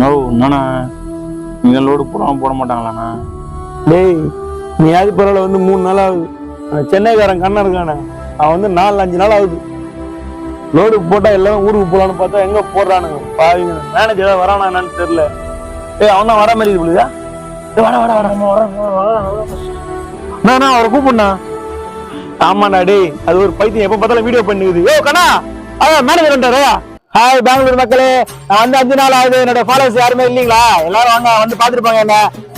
ஓ என்னண்ணா நீங்க லோடு போட மாட்டாங்களாண்ணா? டேய் நீயாவது பரவாயில்ல வந்து 3 நாள் ஆகுது. சென்னைக்காரன் கண்ணா இருக்கானே அவன் வந்து 4-5 நாள் ஆகுது. லோடு போட்டா எல்லாரும் ஊருக்கு போலான்னு பார்த்தா எங்க போடுறானுங்க பாருங்க. மேனேஜர் ஏதாவது வரானா என்னன்னு தெரியல. ஏய் அவன் தான் வர மாதிரி இருக்குதா? வர அவரை கூப்பிடுண்ணா. ஆமாண்ணா டேய் அது ஒரு பைத்தியம் எப்ப பார்த்தாலும் வீடியோ பண்ணுது. ஏ கண்ணா அதான் மேனேஜர் வந்துட்டாரு. ஹாய் பெங்களூர் மக்களே, நான் வந்து 5 நாள் ஆகுது. என்னோட ஃபாலோவர்ஸ் யாருமே இல்லீங்களா? எல்லாரும் வாங்க வந்து பாத்துருப்பாங்க என்ன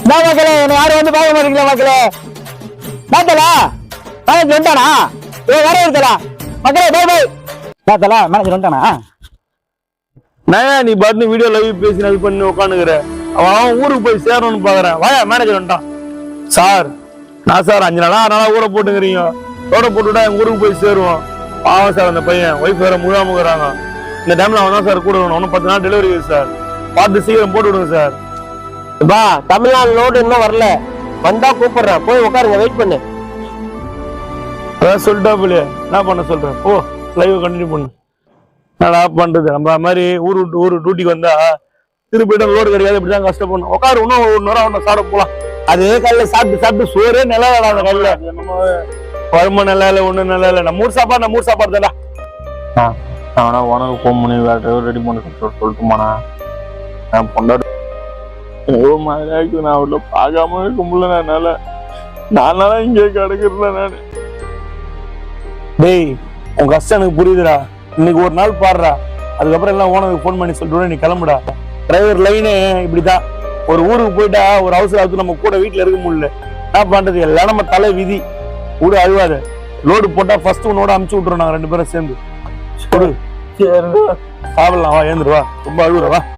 மக்களே. என்ன யாரும் வந்து பார்க்க மாட்டீங்களா மக்களே? பார்த்தலா மேனேஜர் வந்துட்டானா? வர இருக்கலா மக்களே. By by. பார்த்தலா மேனேஜர் வந்துட்டானா? நான் நீ பாட்டு வீடியோ லைவ் பேசி அது பண்ணி உட்காந்துக்கிற. அவன் ஊருக்கு போய் சேரணும்னு பாக்குறேன். வாயா மேனேஜர் வந்துட்டான். சார் நான் சார் 5 நாளா 6 நாளா ஊரை போட்டுக்கிறீங்க. ரோட போட்டுவிட்டா எங்க ஊருக்கு போய் சேருவோம். பாவம் சார் அந்த பையன் ஒய்ஃப் வேற முகாமுகிறாங்க. இந்த டைம்ல அவன் தான் சார் கூட வரணும். இன்னும் 10 நாள் டெலிவரி சார். பார்த்து சீக்கிரம் போட்டு விடுங்க சார். பா தமிழ்நாடு லோடு இன்னும் வரல. வந்தா கூப்பிடுறேன். போய் உட்காருங்க, வெயிட் பண்ணு. அதான் சொல்லிட்டா போலியே என்ன பண்ண சொல்றேன். ஓ லைவ் கண்டினியூ பண்ணு. என்னடா பண்றது நம்ம மாதிரி ஊர் டியூட்டிக்கு வந்தா திருப்பிட்டு லோடு கிடையாது. இப்படிதான் கஷ்டப்படணும். உட்காரு இன்னும் 1 நேரம் அவனை சாப்பிட போலாம். அதே காலையில சாப்பிட்டு சோறே நல்லா அந்த காலையில வரும நல்லா இல்லை ஒண்ணு நல்லா இல்லை. நம்ம ஊர் சாப்பாடு தானே. அவனா உனக்கு ஃபோன் பண்ணி வேற டிரைவர் ரெடி பண்ண சொல்லட்டுமாண்ணா? நான் பொண்டாடு எவ்வளோ மாதிரி ஆயிடுச்சு. நான் அவ்வளோ பார்க்காம இருக்க முடியல. நானால இங்கே கிடக்குறல நான். டேய் உன் கஷ்டம் எனக்கு புரியுதுடா. இன்னைக்கு ஒரு நாள் பாடுறா, அதுக்கப்புறம் எல்லாம் ஓனருக்கு ஃபோன் பண்ணி சொல்லிட்டு நீ கிளம்புடா. டிரைவர் லைனு இப்படிதான். ஒரு ஊருக்கு போயிட்டா ஒரு அவசரத்துக்கு நம்ம கூட வீட்டுல இருக்க முடியல. என்ன பண்றது? எல்லாம் நம்ம தலை விதி. கூட அழுவாத. லோடு போட்டா ஃபர்ஸ்ட் உன்னோட அமுச்சு விட்டுறோம் நாங்க 2 பேரும் சேர்ந்து. சாப்பிடலாம் வா, ஏந்துருவா. ரொம்ப அழுகுறவா.